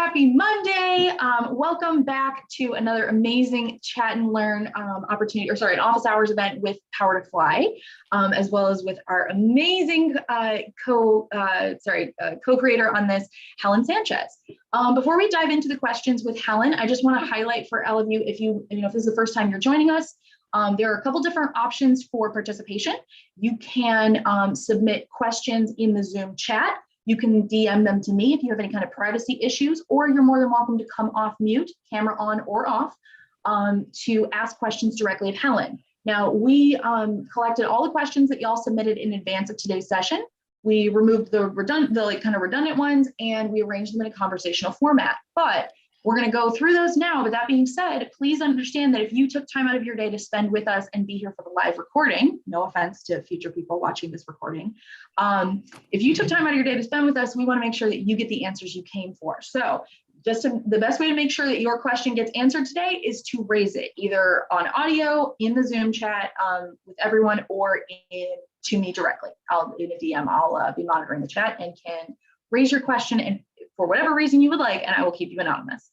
happy Monday. Welcome back to another amazing chat and learn opportunity, or sorry, an office hours event with Power to Fly, as well as with our amazing co-creator on this, Helen Sanchez. Before we dive into the questions with Helen, I just want to highlight for all of you, if this is the first time you're joining us, there are a couple different options for participation. You can submit questions in the Zoom chat. You can DM them to me if you have any kind of privacy issues, or you're more than welcome to come off mute, camera on or off, to ask questions directly of Helen. Now, we collected all the questions that y'all submitted in advance of today's session. We removed the redundant ones, and we arranged them in a conversational format. But we're going to go through those now. But that being said, please understand that if you took time out of your day to spend with us and be here for the live recording, no offense to future people watching this recording, if you took time out of your day to spend with us, we want to make sure that you get the answers you came for. So the best way to make sure that your question gets answered today is to raise it either on audio in the Zoom chat with everyone, or to me directly. In a DM, I'll be monitoring the chat and can raise your question and for whatever reason you would like, and I will keep you anonymous.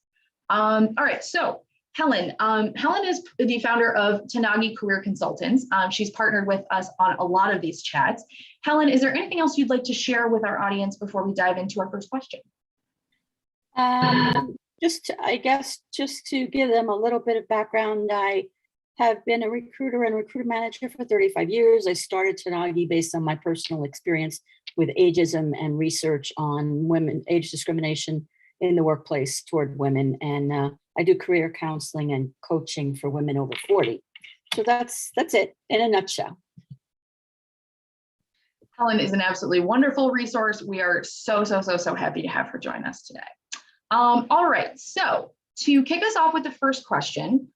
All right, so Helen. Helen is the founder of Tanagui Career Consultants. She's partnered with us on a lot of these chats. Helen, is there anything else you'd like to share with our audience before we dive into our first question? Just to give them a little bit of background, I have been a recruiter and recruiter manager for 35 years. I started Tanagui based on my personal experience with ageism and research on women, age discrimination in the workplace toward women. And I do career counseling and coaching for women over 40. So that's it in a nutshell. Helen is an absolutely wonderful resource. We are so happy to have her join us today. All right, so to kick us off with the first question,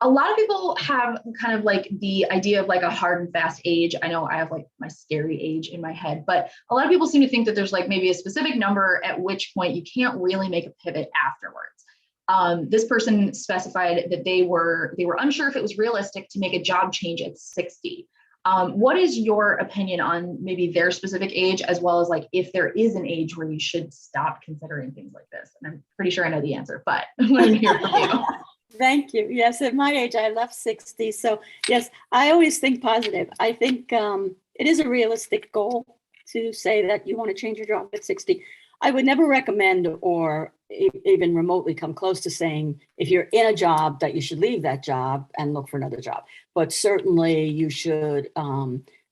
a lot of people have kind of like the idea of like a hard and fast age. I know I have like my scary age in my head, but a lot of people seem to think that there's like maybe a specific number at which point you can't really make a pivot afterwards. This person specified that they were unsure if it was realistic to make a job change at 60. What is your opinion on maybe their specific age, as well as like if there is an age where you should stop considering things like this? And I'm pretty sure I know the answer, but let me hear from you. Thank you. Yes, at my age, I left 60. So yes, I always think positive. I think it is a realistic goal to say that you want to change your job at 60. I would never recommend or even remotely come close to saying if you're in a job that you should leave that job and look for another job. But certainly you should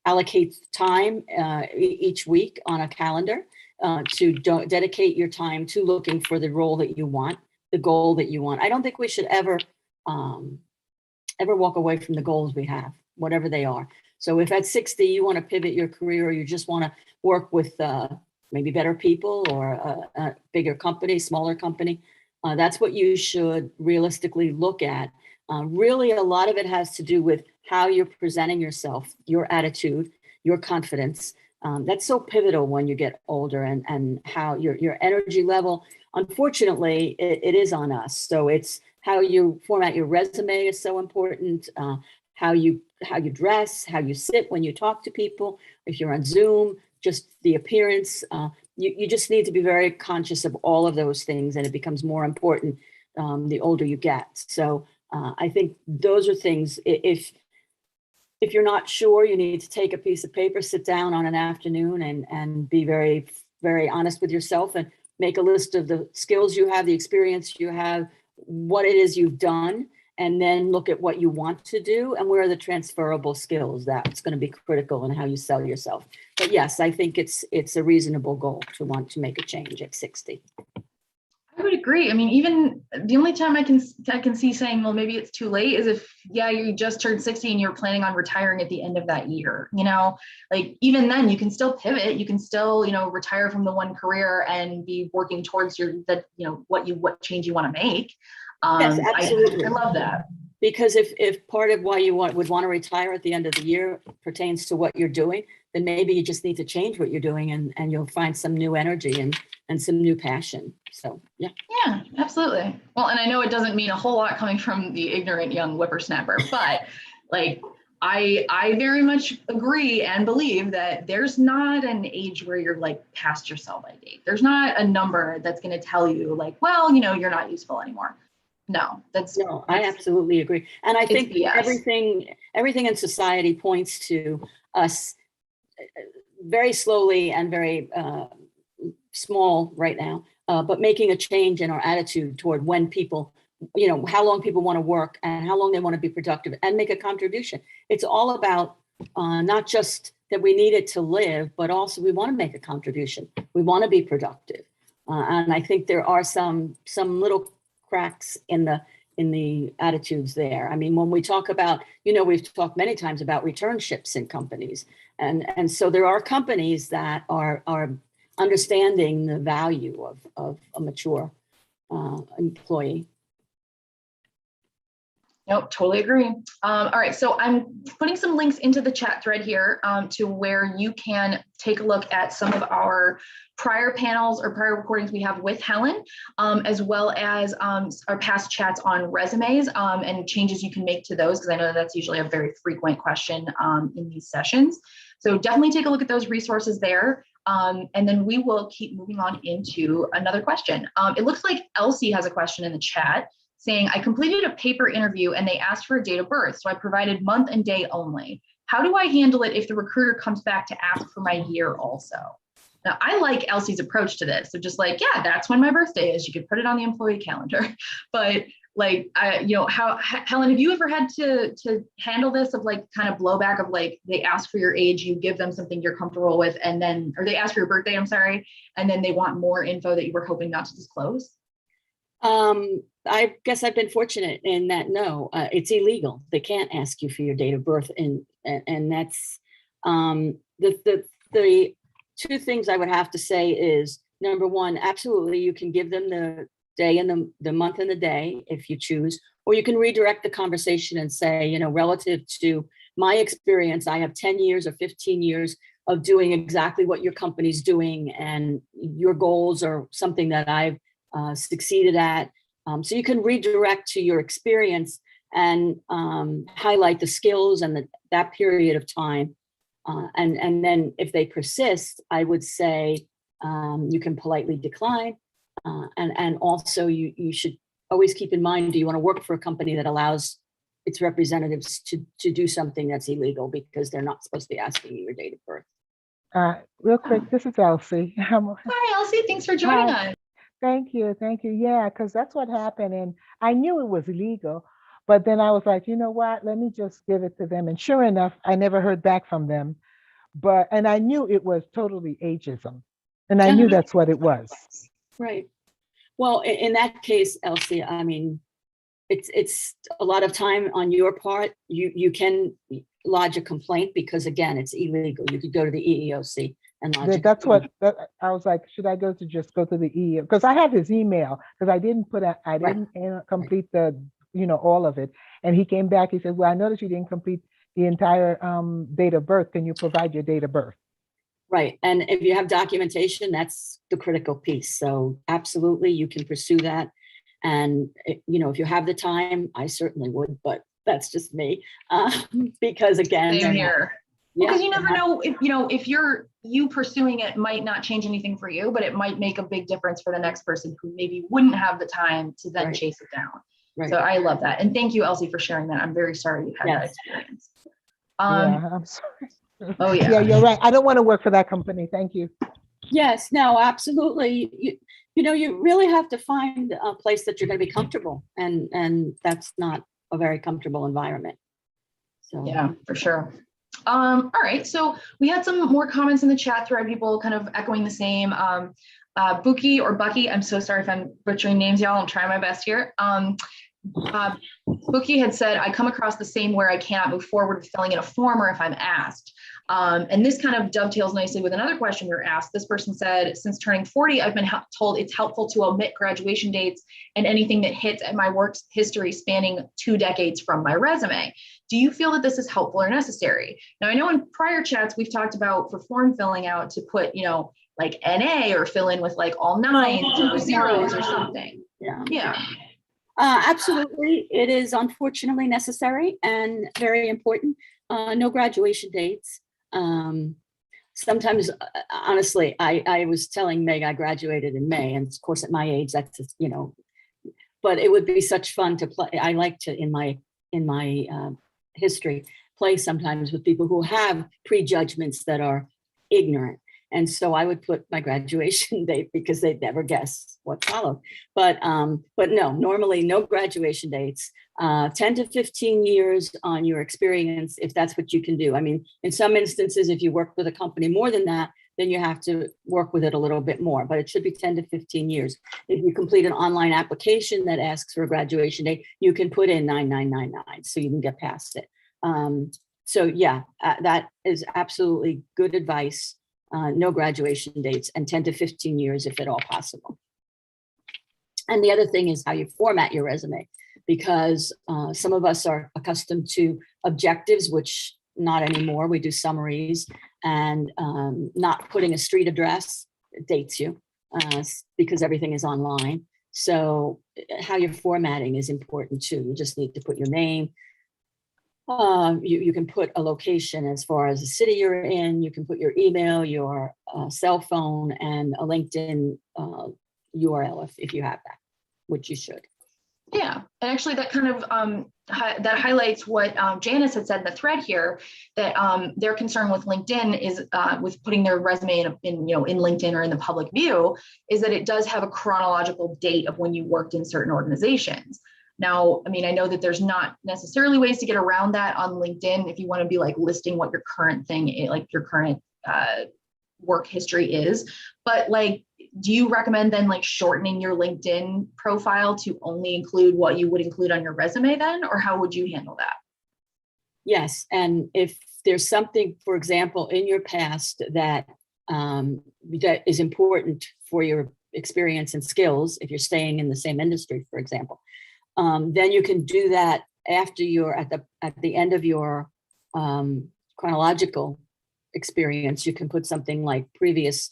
allocate time each week on a calendar to dedicate your time to looking for the role that you want, the goal that you want. I don't think we should ever walk away from the goals we have, whatever they are. So if at 60 you want to pivot your career, or you just want to work with maybe better people or a bigger company, smaller company, that's what you should realistically look at. Really, a lot of it has to do with how you're presenting yourself, your attitude, your confidence. That's so pivotal when you get older, and how your energy level. Unfortunately, it is on us. So it's how you format your resume is so important. How you dress, how you sit when you talk to people. If you're on Zoom, just the appearance. You just need to be very conscious of all of those things, and it becomes more important the older you get. So I think those are things. If you're not sure, you need to take a piece of paper, sit down on an afternoon, and be very, very honest with yourself, and make a list of the skills you have, the experience you have, what it is you've done, and then look at what you want to do and where are the transferable skills. That's going to be critical in how you sell yourself. But yes, I think it's a reasonable goal to want to make a change at 60. I would agree. I mean, even the only time I can see saying, well, maybe it's too late, is if, yeah, you just turned 60 and you're planning on retiring at the end of that year. Like even then you can still pivot. You can still, retire from the one career and be working towards what change you want to make. Yes, absolutely. I love that. Because if part of why you would want to retire at the end of the year pertains to what you're doing, then maybe you just need to change what you're doing, and you'll find some new energy and some new passion. So, yeah. Yeah, absolutely. Well, and I know it doesn't mean a whole lot coming from the ignorant young whippersnapper, but like I very much agree and believe that there's not an age where you're like past your sell-by date. There's not a number that's going to tell you like, well, you're not useful anymore. No, No, I absolutely agree. And I think everything in society points to us very slowly and very small right now, but making a change in our attitude toward when people, how long people want to work and how long they want to be productive and make a contribution. It's all about not just that we need it to live, but also we want to make a contribution. We want to be productive. And I think there are some little cracks in the attitudes there. I mean, when we talk about, we've talked many times about returnships in companies. And so there are companies that are understanding the value of a mature employee. Nope, totally agree. All right, so I'm putting some links into the chat thread here to where you can take a look at some of our prior panels or prior recordings we have with Helen, as well as our past chats on resumes and changes you can make to those, because I know that's usually a very frequent question in these sessions. So definitely take a look at those resources there. And then we will keep moving on into another question. It looks like Elsie has a question in the chat saying, I completed a paper interview and they asked for a date of birth, so I provided month and day only. How do I handle it if the recruiter comes back to ask for my year also? Now, I like Elsie's approach to this. So just like, yeah, that's when my birthday is. You could put it on the employee calendar. But like, Helen, have you ever had to handle this of like kind of blowback of like, they ask for your age, you give them something you're comfortable with, and then, or they ask for your birthday, I'm sorry, and then they want more info that you were hoping not to disclose? I guess I've been fortunate in that, no, it's illegal. They can't ask you for your date of birth. And that's the two things I would have to say is, number one, absolutely, you can give them the day and the month and the day if you choose, or you can redirect the conversation and say, relative to my experience, I have 10 years or 15 years of doing exactly what your company's doing, and your goals are something that I've succeeded at. So you can redirect to your experience and highlight the skills and that period of time. And then if they persist, I would say you can politely decline. And also you should always keep in mind, do you want to work for a company that allows its representatives to do something that's illegal, because they're not supposed to be asking you your date of birth. Real quick, this is Elsie. Hi, Elsie. Thanks for joining us. Thank you. Yeah, because that's what happened. And I knew it was illegal, but then I was like, you know what, let me just give it to them. And sure enough, I never heard back from them. And I knew it was totally ageism. And I knew that's what it was. Right. Well, in that case, Elsie, I mean, it's a lot of time on your part. You can lodge a complaint because, again, it's illegal. You could go to the EEOC. And that's what I was like, should I go to the EEO? Because I have his email, because I didn't complete the, all of it. And he came back, he said, well, I noticed you didn't complete the entire date of birth. Can you provide your date of birth? Right. And if you have documentation, that's the critical piece. So absolutely, you can pursue that. And, if you have the time, I certainly would, but that's just me. Because again, same here. Because you never know if you pursuing it might not change anything for you, but it might make a big difference for the next person who maybe wouldn't have the time to then chase it down. Right. So I love that. And thank you, Elsie, for sharing that. I'm very sorry you had that experience. Yeah, I'm sorry. Oh yeah. Yeah, you're right. I don't want to work for that company. Thank you. Yes, no, absolutely. You really have to find a place that you're going to be comfortable, and that's not a very comfortable environment. So yeah, for sure. All right, so we had some more comments in the chat thread, people kind of echoing the same. Buki or Bucky, I'm so sorry if I'm butchering names, y'all. I'm trying my best here. Buki had said, I come across the same where I cannot move forward with filling in a form or if I'm asked. And this kind of dovetails nicely with another question we were asked. This person said, since turning 40, I've been told it's helpful to omit graduation dates and anything that hits at my work history spanning 2 decades from my resume. Do you feel that this is helpful or necessary? Now, I know in prior chats, we've talked about for form filling out to put, like NA or fill in with like all 9s or 0s or something. Yeah. Absolutely. It is unfortunately necessary and very important. No graduation dates. Sometimes, honestly, I was telling Meg I graduated in May, and of course at my age, that's just, you know, but it would be such fun to play. I like to, in my history, play sometimes with people who have prejudgments that are ignorant. And so I would put my graduation date because they'd never guess what followed. But no, normally no graduation dates. 10 to 15 years on your experience, if that's what you can do. I mean, in some instances, if you work with a company more than that, then you have to work with it a little bit more, but it should be 10 to 15 years. If you complete an online application that asks for a graduation date, you can put in 9999 so you can get past it. So yeah, that is absolutely good advice. No graduation dates and 10 to 15 years if at all possible. And the other thing is how you format your resume, because some of us are accustomed to objectives, which not anymore. We do summaries, and not putting a street address dates you because everything is online. So how you're formatting is important too. You just need to put your name. You can put a location as far as the city you're in. You can put your email, your cell phone, and a LinkedIn URL if you have that, which you should. Yeah, and actually that kind of that highlights what Janice had said in the thread here, that their concern with LinkedIn is with putting their resume in LinkedIn or in the public view, is that it does have a chronological date of when you worked in certain organizations. Now, I mean, I know that there's not necessarily ways to get around that on LinkedIn if you want to be like listing what your current thing, like your current work history is, but like, do you recommend then like shortening your LinkedIn profile to only include what you would include on your resume then, or how would you handle that? Yes, and if there's something, for example, in your past that that is important for your experience and skills, if you're staying in the same industry, for example, then you can do that after you're at the end of your chronological experience. You can put something like previous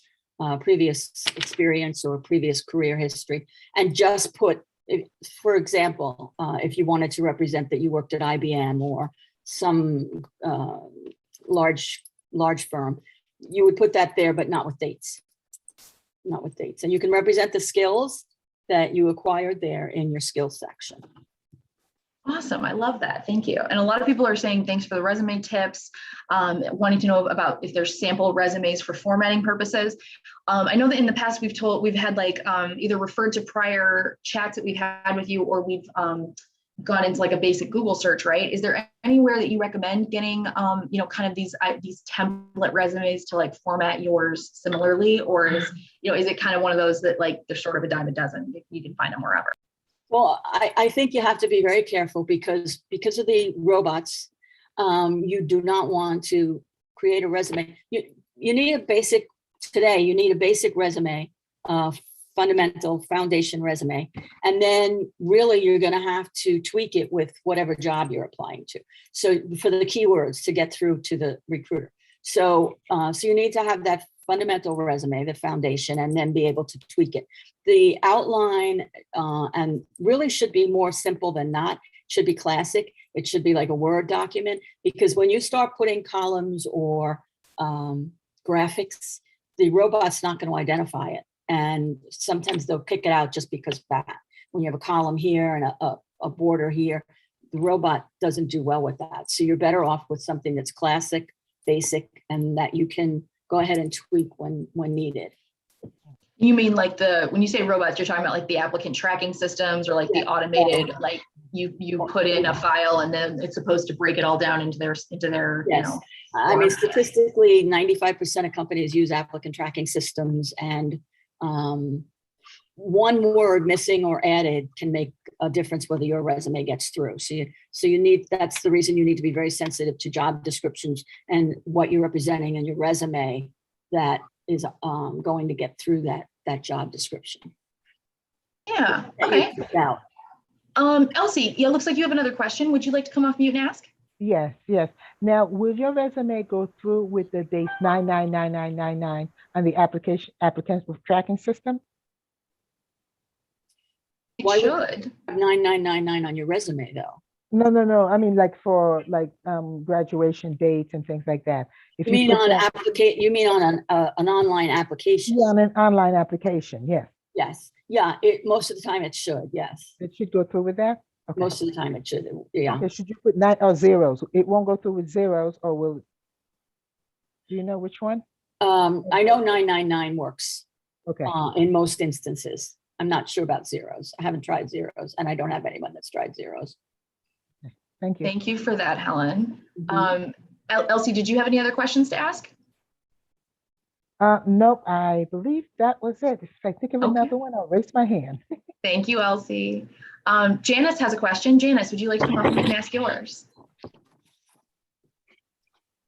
experience or previous career history, and just put, for example, if you wanted to represent that you worked at IBM or some large firm, you would put that there, but not with dates. Not with dates. And you can represent the skills that you acquired there in your skills section. Awesome. I love that. Thank you. And a lot of people are saying thanks for the resume tips, wanting to know about if there's sample resumes for formatting purposes. I know that in the past we've had like either referred to prior chats that we've had with you, or we've gone into like a basic Google search, right? Is there anywhere that you recommend getting, kind of these template resumes to like format yours similarly, or is it kind of one of those that like they're sort of a dime a dozen, you can find them wherever? Well, I think you have to be very careful because of the robots. You do not want to create a resume. You need a basic resume, fundamental foundation resume, and then really you're going to have to tweak it with whatever job you're applying to. So for the keywords to get through to the recruiter. So you need to have that fundamental resume, the foundation, and then be able to tweak it. The outline and really should be more simple than not. Should be classic. It should be like a Word document, because when you start putting columns or graphics, the robot's not going to identify it. And sometimes they'll kick it out just because of that. When you have a column here and a border here, the robot doesn't do well with that. So you're better off with something that's classic, basic, and that you can go ahead and tweak when needed. You mean like when you say robots, you're talking about like the applicant tracking systems, or like the automated, like you put in a file and then it's supposed to break it all down into their, yes. I mean, statistically, 95% of companies use applicant tracking systems, and one word missing or added can make a difference whether your resume gets through. So you need, that's the reason you need to be very sensitive to job descriptions and what you're representing in your resume that is going to get through that job description. Yeah. Okay. Elsie, yeah, looks like you have another question. Would you like to come off mute and ask? Yes. Now, will your resume go through with the dates 999999 on the applicants with tracking system? It should. 9999 on your resume though. No. I mean, like for like graduation dates and things like that. If You you mean put on that, you mean on an online application? yeah, on an online application, yes, Yes. Yeah. It most of the time it should. Yes. it should go through with that. Okay. Most of the time it should. Yeah. Okay. Should you put nine or zeros? It won't go through with zeros, or will? Do you know which one? I know 999 works Okay. in most instances. I'm not sure about zeros. I haven't tried zeros, and I don't have anyone that's tried zeros. Thank you. Thank you for that, Helen. Mhm. Elsie, did you have any other questions to ask? Nope. I believe that was it. If I think of Okay. another one, I'll raise my hand. Thank you, Elsie. Janice has a question. Janice, would you like to come up and ask yours?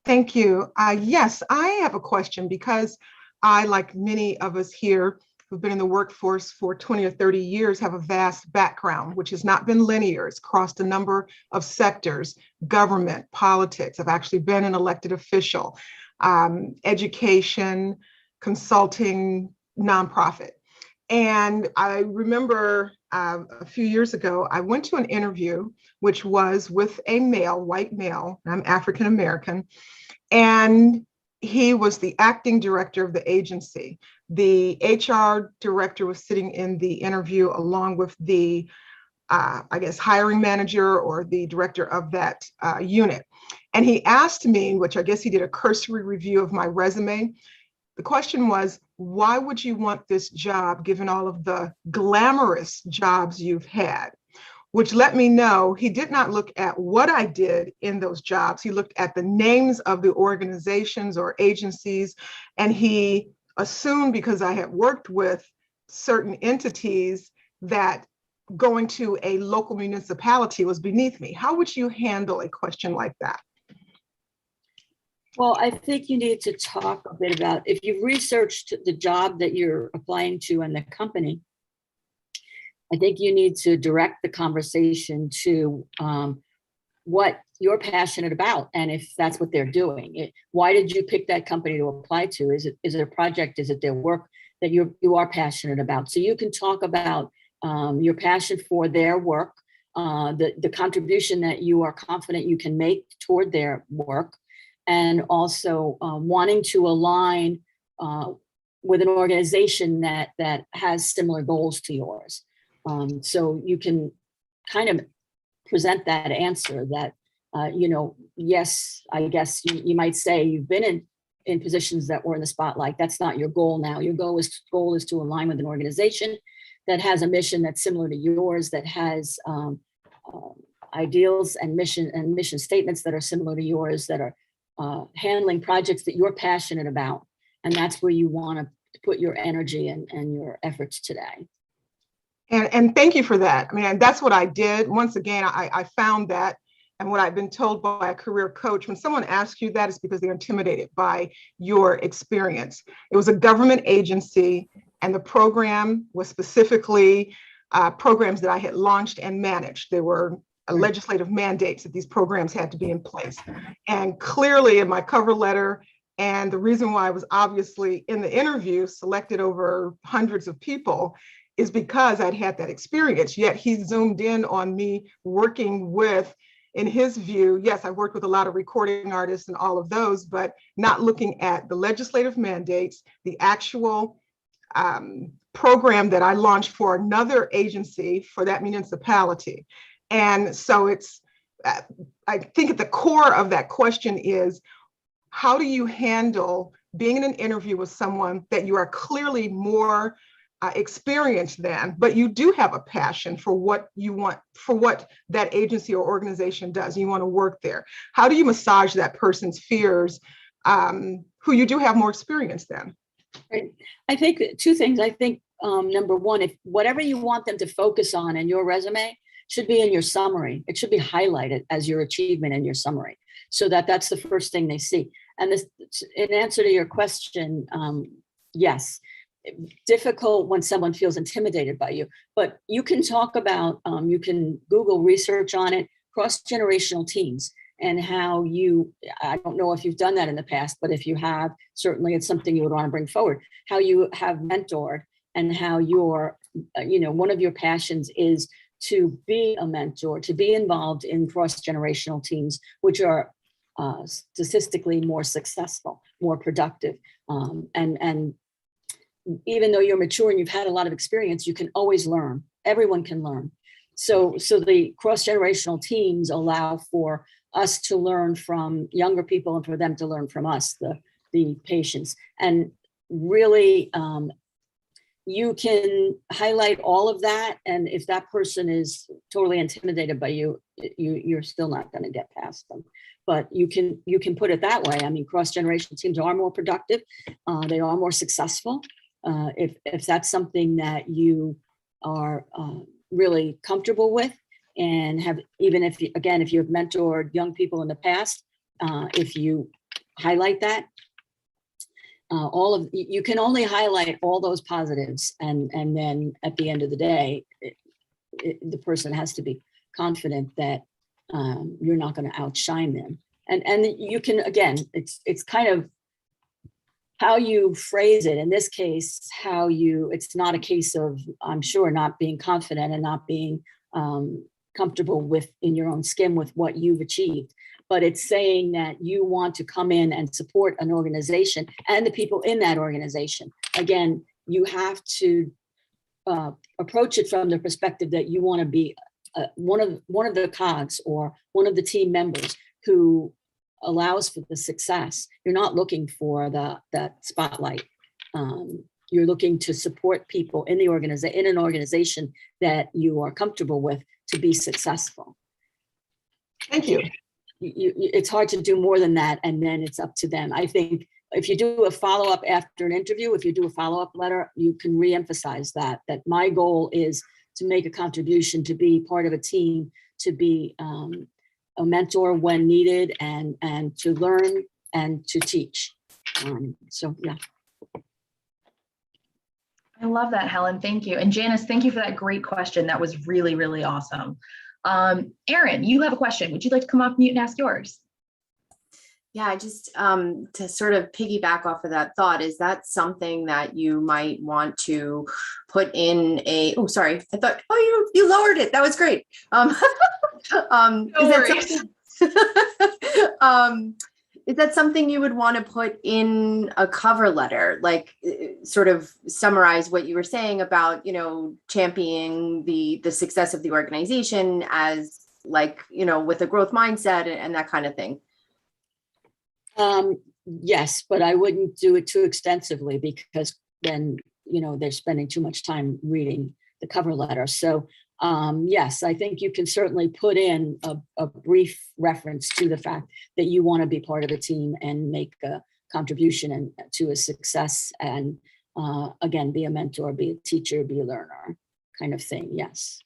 Thank you. Yes, I have a question because I, like many of us here who've been in the workforce for 20 or 30 years, have a vast background, which has not been linear. It's crossed a number of sectors, government, politics. I've actually been an elected official, education, consulting, nonprofit. And I remember a few years ago, I went to an interview, which was with a male, white male. I'm African American. And he was the acting director of the agency. The HR director was sitting in the interview along with the, I guess, hiring manager or the director of that unit. And he asked me, which I guess he did a cursory review of my resume. The question was, why would you want this job given all of the glamorous jobs you've had? Which let me know he did not look at what I did in those jobs. He looked at the names of the organizations or agencies, and he assumed because I had worked with certain entities that going to a local municipality was beneath me. How would you handle a question like that? Well, I think you need to talk a bit about if you've researched the job that you're applying to and the company. I think you need to direct the conversation to what you're passionate about, and if that's what they're doing. Why did you pick that company to apply to? Is it a project? Is it their work that you are passionate about? So you can talk about your passion for their work, the contribution that you are confident you can make toward their work, and also wanting to align with an organization that has similar goals to yours. So you can kind of present that answer that, yes, I guess you might say you've been in positions that were in the spotlight. That's not your goal now. Your goal is to align with an organization that has a mission that's similar to yours, that has ideals and mission statements that are similar to yours, that are handling projects that you're passionate about. And that's where you want to put your energy and your efforts today. And thank you for that. I mean, that's what I did. Once again, I found that, and what I've been told by a career coach, when someone asks you that, it's because they're intimidated by your experience. It was a government agency, and the program was specifically programs that I had launched and managed. There were legislative mandates that these programs had to be in place. And clearly in my cover letter, and the reason why I was obviously in the interview selected over hundreds of people is because I'd had that experience. Yet he zoomed in on me working with, in his view, yes, I worked with a lot of recording artists and all of those, but not looking at the legislative mandates, the actual program that I launched for another agency for that municipality. And so it's, I think at the core of that question is, how do you handle being in an interview with someone that you are clearly more experienced than, but you do have a passion for what you want, for what that agency or organization does, and you want to work there? How do you massage that person's fears, who you do have more experience than? Right. I think two things. I think number one, if whatever you want them to focus on in your resume should be in your summary. It should be highlighted as your achievement in your summary, so that's the first thing they see. And this, in answer to your question, yes, difficult when someone feels intimidated by you, but you can talk about, you can Google research on it, cross-generational teams, and how you, I don't know if you've done that in the past, but if you have, certainly it's something you would want to bring forward, how you have mentored and how your, one of your passions is to be a mentor, to be involved in cross-generational teams, which are statistically more successful, more productive. And even though you're mature and you've had a lot of experience, you can always learn. Everyone can learn. So the cross-generational teams allow for us to learn from younger people and for them to learn from us, the patients. And really, you can highlight all of that. And if that person is totally intimidated by you, you're still not going to get past them. But you can put it that way. I mean, cross-generational teams are more productive. They are more successful. If that's something that you are really comfortable with, and have, even if you, again, if you have mentored young people in the past, if you highlight that, you can only highlight all those positives, and then at the end of the day, the person has to be confident that you're not going to outshine them. And you can, again, it's kind of how you phrase it. In this case, it's not a case of, I'm sure, not being confident and not being comfortable in your own skin with what you've achieved, but it's saying that you want to come in and support an organization and the people in that organization. Again, you have to approach it from the perspective that you want to be one of the cogs or one of the team members who allows for the success. You're not looking for that spotlight. You're looking to support people in an organization that you are comfortable with to be successful. Thank you. It's hard to do more than that, and then it's up to them. I think if you do a follow-up after an interview, if you do a follow-up letter, you can reemphasize that my goal is to make a contribution, to be part of a team, to be a mentor when needed, and to learn and to teach. So yeah. I love that, Helen. Thank you. And Janice, thank you for that great question. That was really, really awesome. Erin, you have a question. Would you like to come off mute and ask yours? Yeah, just to sort of piggyback off of that thought, is that something that you might want to put in a, oh, sorry, I thought, oh, you lowered it. That was great. Is that something you would want to put in a cover letter, like sort of summarize what you were saying about, championing the success of the organization as like, with a growth mindset and that kind of thing? Yes, but I wouldn't do it too extensively, because then, they're spending too much time reading the cover letter. So yes, I think you can certainly put in a brief reference to the fact that you want to be part of a team and make a contribution to a success, and again, be a mentor, be a teacher, be a learner, kind of thing. Yes,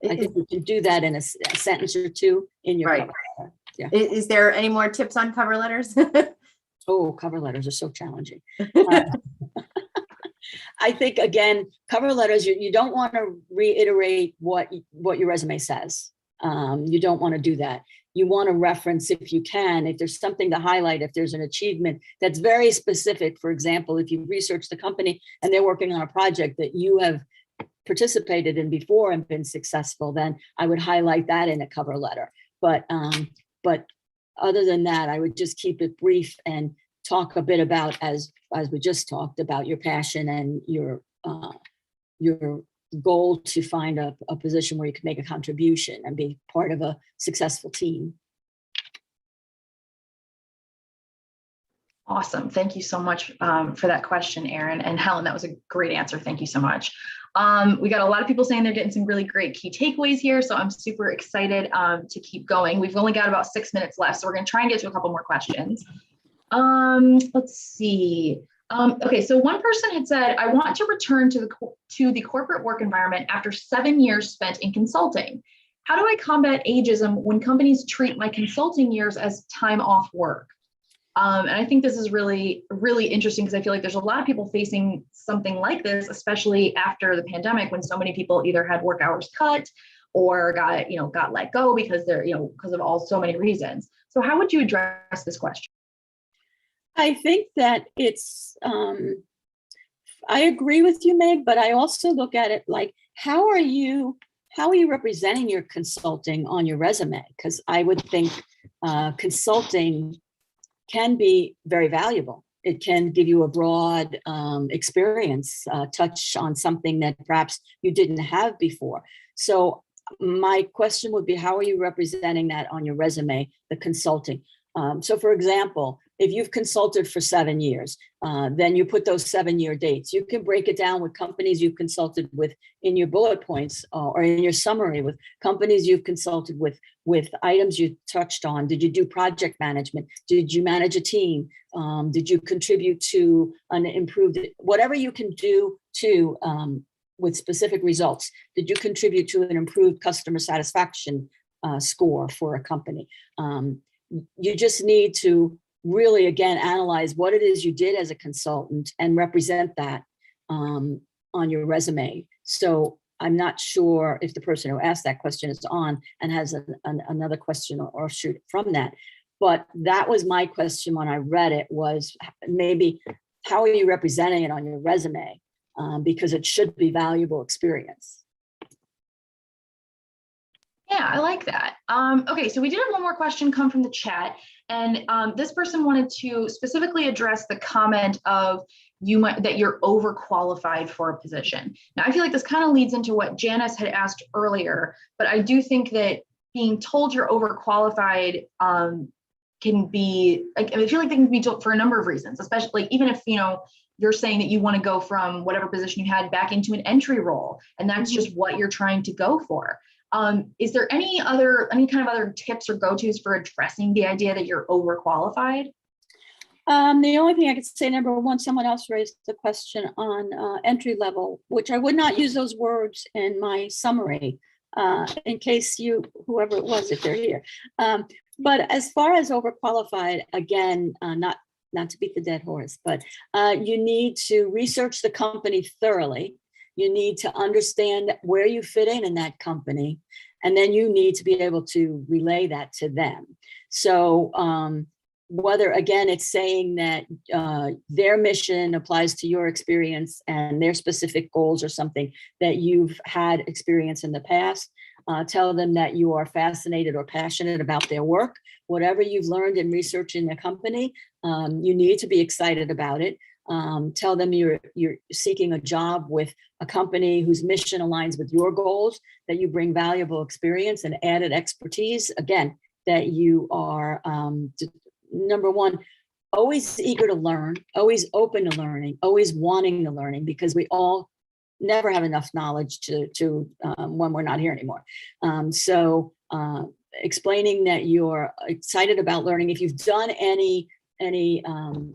I think you can do that in a sentence or two in your cover letter. Yeah. Is there any more tips on cover letters? Oh, cover letters are so challenging. I think, again, cover letters, you don't want to reiterate what your resume says. You don't want to do that. You want to reference, if you can, if there's something to highlight, if there's an achievement that's very specific. For example, if you research the company and they're working on a project that you have participated in before and been successful, then I would highlight that in a cover letter. But other than that, I would just keep it brief and talk a bit about, as we just talked about, your passion and your goal to find a position where you can make a contribution and be part of a successful team. Awesome. Thank you so much for that question, Erin. And Helen, that was a great answer. Thank you so much. We got a lot of people saying they're getting some really great key takeaways here. So I'm super excited to keep going. We've only got about 6 minutes left, so we're going to try and get to a couple more questions. Let's see. Okay, so one person had said, I want to return to the corporate work environment after 7 years spent in consulting. How do I combat ageism when companies treat my consulting years as time off work? And I think this is really, really interesting, because I feel like there's a lot of people facing something like this, especially after the pandemic, when so many people either had work hours cut or got let go because because of so many reasons. So how would you address this question? I think that it's, I agree with you, Meg, but I also look at it like, how are you how are you representing your consulting on your resume? Because I would think consulting can be very valuable. It can give you a broad experience, touch on something that perhaps you didn't have before. So my question would be, how are you representing that on your resume, the consulting? So for example, if you've consulted for 7 years, then you put those 7-year dates. You can break it down with companies you've consulted with in your bullet points or in your summary, with companies you've consulted with items you touched on. Did you do project management? Did you manage a team? Did you contribute to an improved, whatever you can do to, with specific results? Did you contribute to an improved customer satisfaction score for a company? You just need to really, again, analyze what it is you did as a consultant and represent that on your resume. So I'm not sure if the person who asked that question is on and has another question or shoot from that. But that was my question when I read it, was maybe how are you representing it on your resume? Because it should be valuable experience. Yeah, I like that. Okay, so we did have one more question come from the chat, and this person wanted to specifically address the comment of that you're overqualified for a position. Now, I feel like this kind of leads into what Janice had asked earlier, but I do think that being told you're overqualified can be, like, I feel like they can be told for a number of reasons, especially even if, you're saying that you want to go from whatever position you had back into an entry role, and that's just what you're trying to go for. Is there any kind of other tips or go-tos for addressing the idea that you're overqualified? The only thing I could say, number one, someone else raised the question on entry level, which I would not use those words in my summary, in case whoever it was, if they're here. But as far as overqualified, again, not to beat the dead horse, but you need to research the company thoroughly. You need to understand where you fit in that company, and then you need to be able to relay that to them. So whether, again, it's saying that their mission applies to your experience and their specific goals or something that you've had experience in the past, tell them that you are fascinated or passionate about their work. Whatever you've learned in researching the company, you need to be excited about it. Tell them you're seeking a job with a company whose mission aligns with your goals, that you bring valuable experience and added expertise. Again, that you are, number one, always eager to learn, always open to learning, always wanting to learning, because we all never have enough knowledge to when we're not here anymore. So explaining that you're excited about learning. If you've done any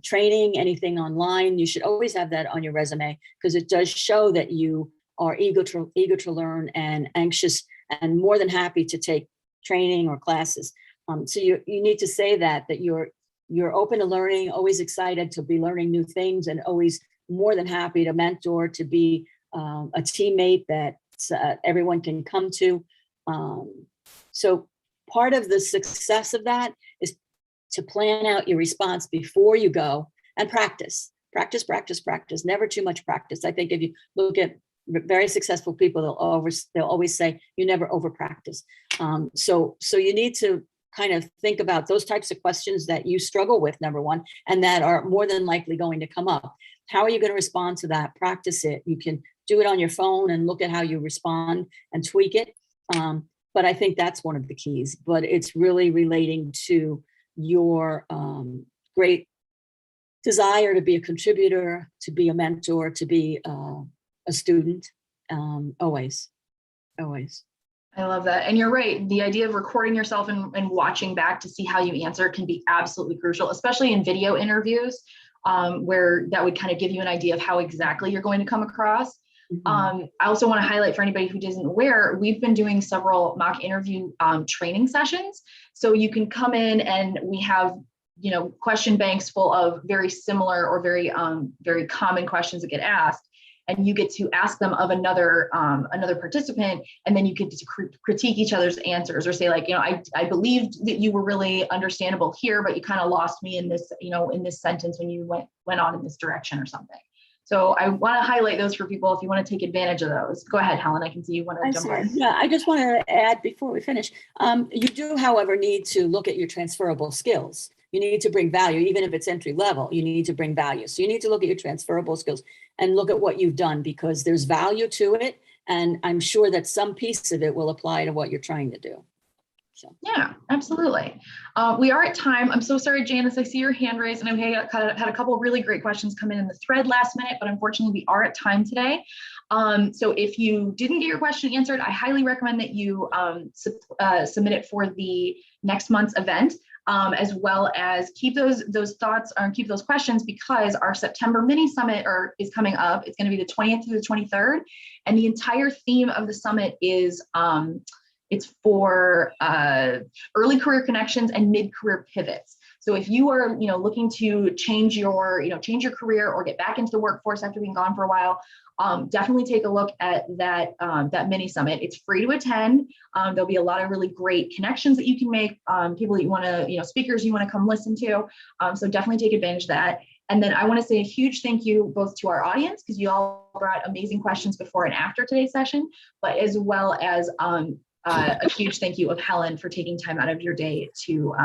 training, anything online, you should always have that on your resume, because it does show that you are eager to learn and anxious and more than happy to take training or classes. So you need to say that you're open to learning, always excited to be learning new things, and always more than happy to mentor, to be a teammate that everyone can come to. So part of the success of that is to plan out your response before you go and practice, never too much practice. I think if you look at very successful people, they'll always say you never over practice. So you need to kind of think about those types of questions that you struggle with, number one, and that are more than likely going to come up. How are you going to respond to that? Practice it. You can do it on your phone and look at how you respond and tweak it. But I think that's one of the keys. But it's really relating to your great desire to be a contributor, to be a mentor, to be a student, always. I love that. And you're right. The idea of recording yourself and watching back to see how you answer can be absolutely crucial, especially in video interviews, where that would kind of give you an idea of how exactly you're going to come across. I also want to highlight for anybody who isn't aware, we've been doing several mock interview training sessions. So you can come in and we have, question banks full of very similar or very common questions that get asked. And you get to ask them of another participant, and then you get to critique each other's answers, or say, like, I believed that you were really understandable here, but you kind of lost me in this, in this sentence when you went on in this direction or something. So I want to highlight those for people if you want to take advantage of those. Go ahead, Helen. I can see you want to jump in. Yeah, I just want to add before we finish. You do, however, need to look at your transferable skills. You need to bring value, even if it's entry level, you need to bring value. So you need to look at your transferable skills and look at what you've done, because there's value to it. And I'm sure that some piece of it will apply to what you're trying to do. So. Yeah, absolutely. We are at time. I'm so sorry, Janice, I see your hand raised, and I had a couple of really great questions come in the thread last minute, but unfortunately we are at time today. So if you didn't get your question answered, I highly recommend that you submit it for the next month's event, as well as keep those thoughts or keep those questions, because our September mini summit is coming up. It's going to be the 20th through the 23rd, and the entire theme of the summit is it's for early career connections and mid-career pivots. So if you are, looking to change your career or get back into the workforce after being gone for a while, definitely take a look at that mini summit. It's free to attend. There'll be a lot of really great connections that you can make, people that you want to, speakers you want to come listen to. So definitely take advantage of that. And then I want to say a huge thank you both to our audience, because you all brought amazing questions before and after today's session, but as well as a huge thank you of Helen for taking time out of your day to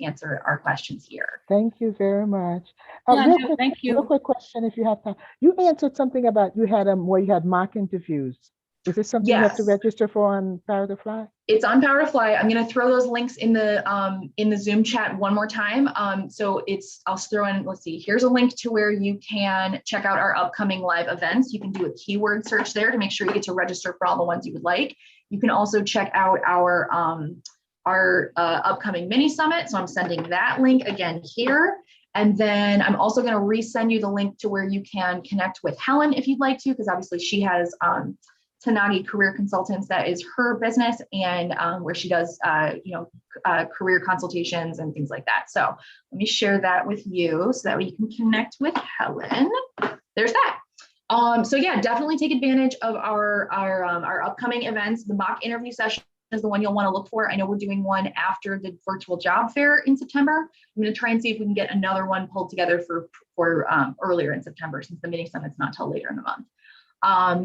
answer our questions here. Thank you very much. Thank you. Real quick question, if you have time. You answered something about where you had mock interviews. Is this something you have to register for on Power to Fly? It's on Power to Fly. I'm going to throw those links in the Zoom chat one more time. So I'll throw in, let's see, here's a link to where you can check out our upcoming live events. You can do a keyword search there to make sure you get to register for all the ones you would like. You can also check out our upcoming mini summit. So I'm sending that link again here. And then I'm also going to resend you the link to where you can connect with Helen if you'd like to, because obviously she has Tanagui Career Consultants. That is her business, and where she does, career consultations and things like that. So let me share that with you so that way you can connect with Helen. There's that. So yeah, definitely take advantage of our upcoming events. The mock interview session is the one you'll want to look for. I know we're doing one after the virtual job fair in September. I'm going to try and see if we can get another one pulled together for earlier in September, since the mini summit's not till later in the month.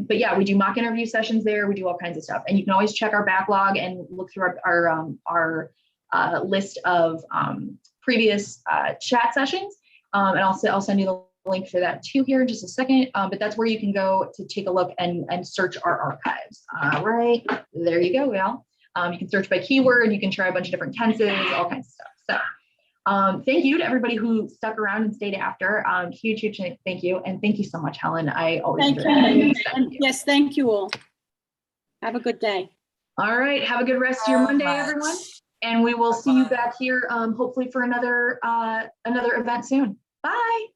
But yeah, we do mock interview sessions there. We do all kinds of stuff, and you can always check our backlog and look through our list of previous chat sessions. And I'll send you the link for that too here in just a second, but that's where you can go to take a look and search our archives. All right, there you go, y'all. You can search by keyword, you can try a bunch of different tenses, all kinds of stuff. So thank you to everybody who stuck around and stayed after. Huge thank you, and thank you so much, Helen. I always enjoy it. Yes, thank you all. Have a good day. All right, have a good rest of your Monday, everyone, and we will see you back here hopefully for another event soon. Bye.